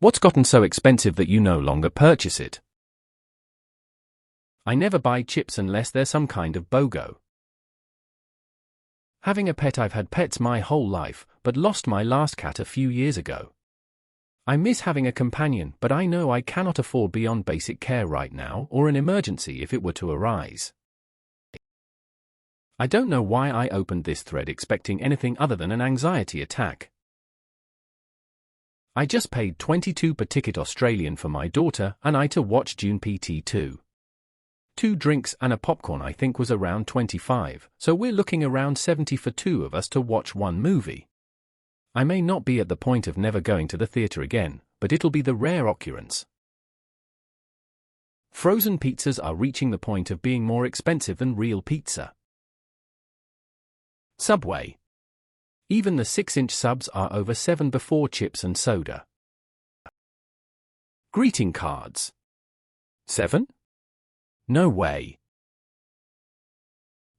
What's gotten so expensive that you no longer purchase it? I never buy chips unless they're some kind of BOGO. Having a pet. I've had pets my whole life, but lost my last cat a few years ago. I miss having a companion, but I know I cannot afford beyond basic care right now or an emergency if it were to arise. I don't know why I opened this thread expecting anything other than an anxiety attack. I just paid 22 per ticket Australian for my daughter and I to watch Dune PT2. 2 drinks and a popcorn I think was around 25, so we're looking around 70 for 2 of us to watch one movie. I may not be at the point of never going to the theatre again, but it'll be the rare occurrence. Frozen pizzas are reaching the point of being more expensive than real pizza. Subway. Even the 6-inch subs are over 7 before chips and soda. Greeting cards. 7? No way.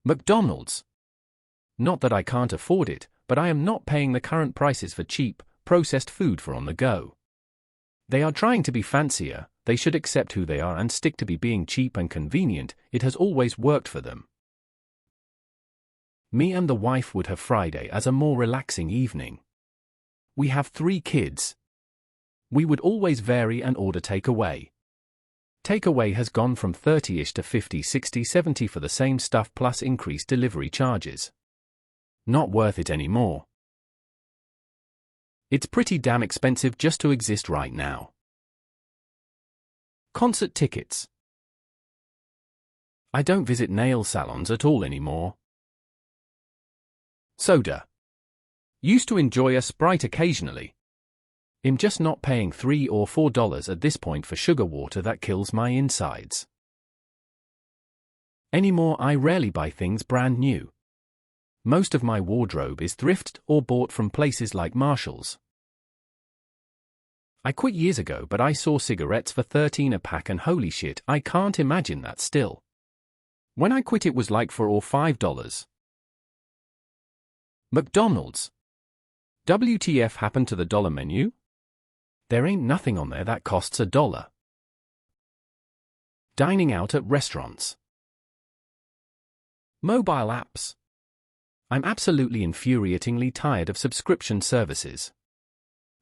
McDonald's. Not that I can't afford it, but I am not paying the current prices for cheap, processed food for on the go. They are trying to be fancier, they should accept who they are and stick to being cheap and convenient. It has always worked for them. Me and the wife would have Friday as a more relaxing evening. We have 3 kids. We would always vary and order takeaway. Takeaway has gone from 30-ish to 50, 60, 70 for the same stuff plus increased delivery charges. Not worth it anymore. It's pretty damn expensive just to exist right now. Concert tickets. I don't visit nail salons at all anymore. Soda. Used to enjoy a Sprite occasionally. I'm just not paying $3 or $4 at this point for sugar water that kills my insides. Anymore. I rarely buy things brand new. Most of my wardrobe is thrifted or bought from places like Marshall's. I quit years ago, but I saw cigarettes for $13 a pack and holy shit, I can't imagine that still. When I quit it was like $4 or $5. McDonald's. WTF happened to the dollar menu? There ain't nothing on there that costs $1. Dining out at restaurants. Mobile apps. I'm absolutely infuriatingly tired of subscription services.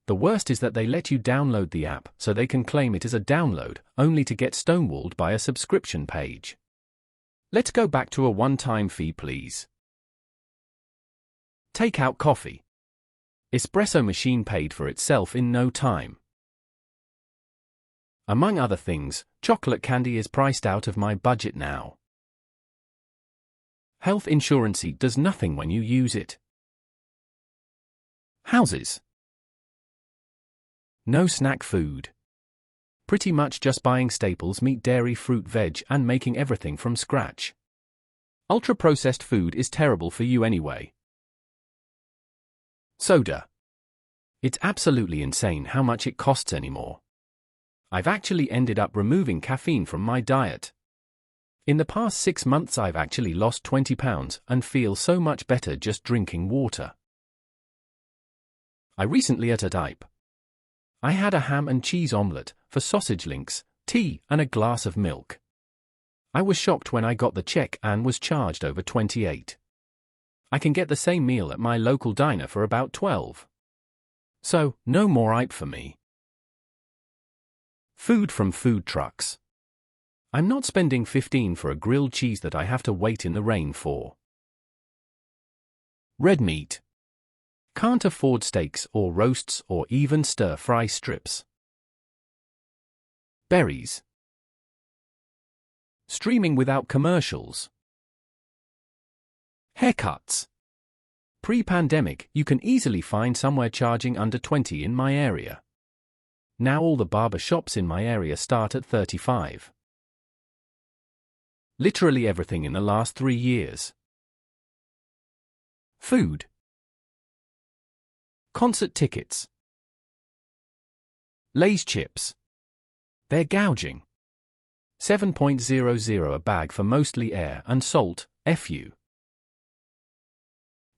The worst is that they let you download the app so they can claim it as a download, only to get stonewalled by a subscription page. Let's go back to a one-time fee, please. Take out coffee. Espresso machine paid for itself in no time. Among other things, chocolate candy is priced out of my budget now. Health insurance does nothing when you use it. Houses. No snack food. Pretty much just buying staples: meat, dairy, fruit, veg, and making everything from scratch. Ultra-processed food is terrible for you anyway. Soda. It's absolutely insane how much it costs anymore. I've actually ended up removing caffeine from my diet. In the past 6 months I've actually lost 20 pounds and feel so much better just drinking water. I recently ate a type. I had a ham and cheese omelette, for sausage links, tea, and a glass of milk. I was shocked when I got the check and was charged over 28. I can get the same meal at my local diner for about 12. So, no more hype for me. Food from food trucks. I'm not spending 15 for a grilled cheese that I have to wait in the rain for. Red meat. Can't afford steaks or roasts or even stir-fry strips. Berries. Streaming without commercials. Haircuts. Pre-pandemic, you can easily find somewhere charging under 20 in my area. Now all the barber shops in my area start at 35. Literally everything in the last 3 years. Food. Concert tickets. Lay's chips. They're gouging. $7.00 a bag for mostly air and salt, FU.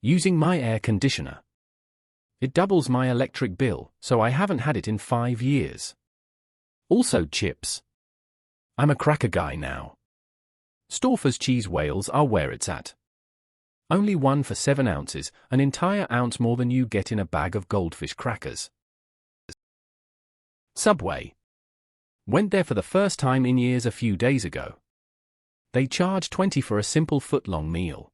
Using my air conditioner. It doubles my electric bill, so I haven't had it in 5 years. Also chips. I'm a cracker guy now. Stouffer's cheese whales are where it's at. Only one for 7 ounces, an entire ounce more than you get in a bag of Goldfish crackers. Subway. Went there for the first time in years a few days ago. They charge $20 for a simple foot-long meal.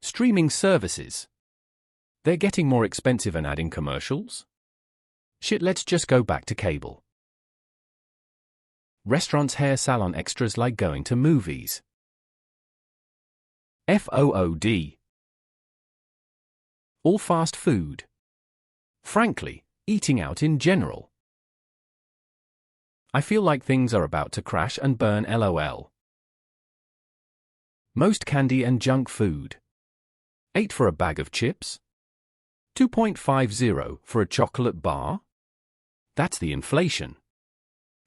Streaming services. They're getting more expensive and adding commercials? Shit, let's just go back to cable. Restaurants' hair salon extras like going to movies. FOOD. All fast food. Frankly, eating out in general. I feel like things are about to crash and burn LOL. Most candy and junk food. $8 for a bag of chips? $2.50 for a chocolate bar? That's the inflation.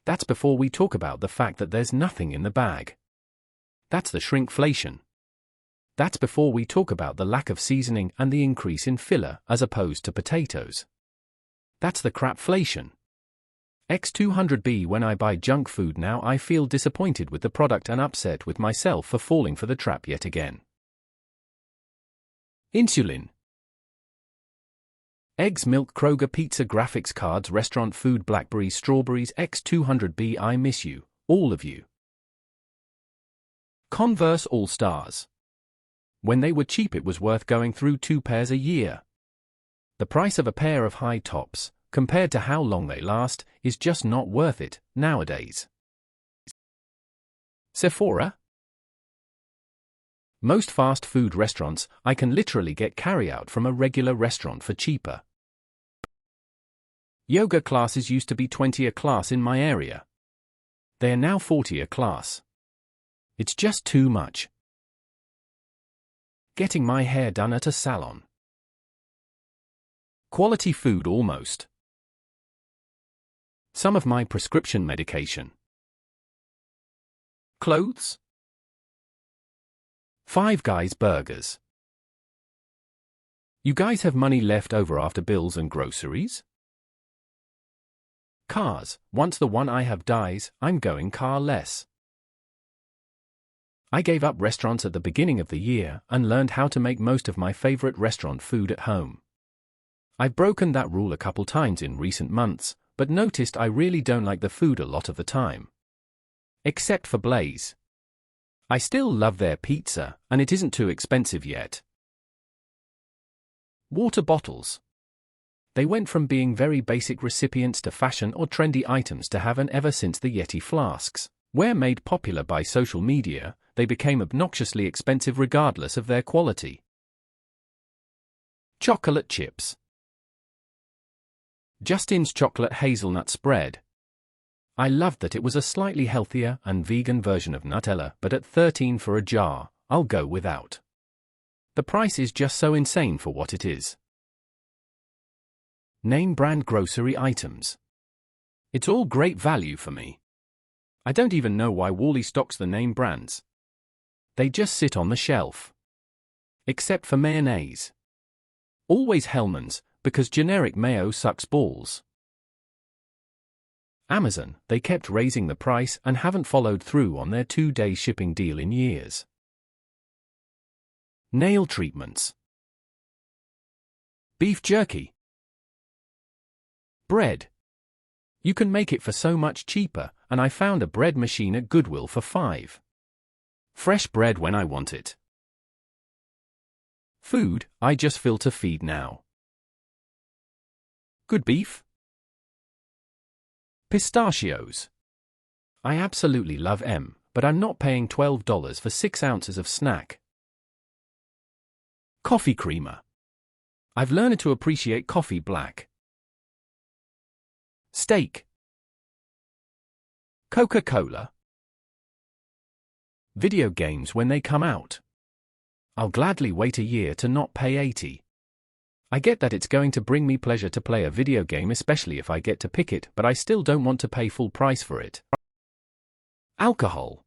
That's before we talk about the fact that there's nothing in the bag. That's the shrinkflation. That's before we talk about the lack of seasoning and the increase in filler as opposed to potatoes. That's the crapflation. X200B. When I buy junk food now, I feel disappointed with the product and upset with myself for falling for the trap yet again. Insulin. Eggs, milk, Kroger, pizza, graphics cards, restaurant food, blackberries, strawberries, X200B. I miss you, all of you. Converse All-Stars. When they were cheap, it was worth going through 2 pairs a year. The price of a pair of high tops, compared to how long they last, is just not worth it nowadays. Sephora. Most fast food restaurants, I can literally get carry-out from a regular restaurant for cheaper. Yoga classes used to be $20 a class in my area. They are now $40 a class. It's just too much. Getting my hair done at a salon. Quality food almost. Some of my prescription medication. Clothes. Five Guys burgers. You guys have money left over after bills and groceries? Cars. Once the one I have dies, I'm going car-less. I gave up restaurants at the beginning of the year and learned how to make most of my favorite restaurant food at home. I've broken that rule a couple times in recent months, but noticed I really don't like the food a lot of the time. Except for Blaze. I still love their pizza, and it isn't too expensive yet. Water bottles. They went from being very basic recipients to fashion or trendy items to have, and ever since the Yeti flasks were made popular by social media, they became obnoxiously expensive regardless of their quality. Chocolate chips. Justin's chocolate hazelnut spread. I loved that it was a slightly healthier and vegan version of Nutella, but at $13 for a jar, I'll go without. The price is just so insane for what it is. Name brand grocery items. It's all great value for me. I don't even know why Wally stocks the name brands. They just sit on the shelf. Except for mayonnaise. Always Hellmann's, because generic mayo sucks balls. Amazon, they kept raising the price and haven't followed through on their 2-day shipping deal in years. Nail treatments. Beef jerky. Bread. You can make it for so much cheaper, and I found a bread machine at Goodwill for $5. Fresh bread when I want it. Food, I just filter feed now. Good beef. Pistachios. I absolutely love M, but I'm not paying $12 for 6 ounces of snack. Coffee creamer. I've learned to appreciate coffee black. Steak. Coca-Cola. Video games when they come out. I'll gladly wait a year to not pay $80. I get that it's going to bring me pleasure to play a video game, especially if I get to pick it, but I still don't want to pay full price for it. Alcohol.